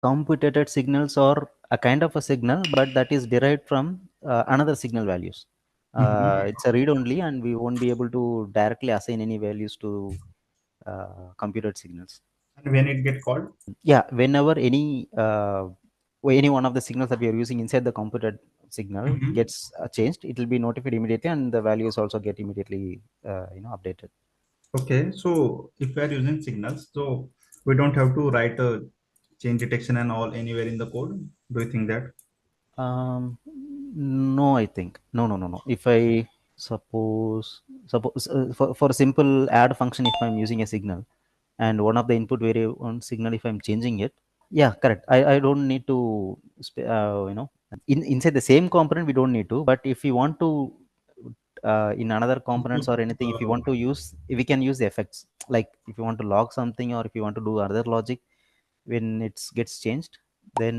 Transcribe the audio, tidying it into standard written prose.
Computated signals are a kind of a signal, but that is derived from another signal values. Mhm. It's a read only, and we won't be able to directly assign any values to computed signals. And when it get called? Yeah, whenever any one of the signals that we are using inside the computed signal Mhm. gets changed, it will be notified immediately, and the values also get immediately updated. Okay, so if we are using signals, so we don't have to write a change detection and all anywhere in the code. Do you think that? No, I think no. If I suppose for a simple add function, if I'm using a signal and one of the input variable signal, if I'm changing it, yeah, correct. I don't need to inside the same component we don't need to, but if you want to in another components Input, or anything, if you want to use, we can use the effects, like if you want to log something or if you want to do other logic when it gets changed, then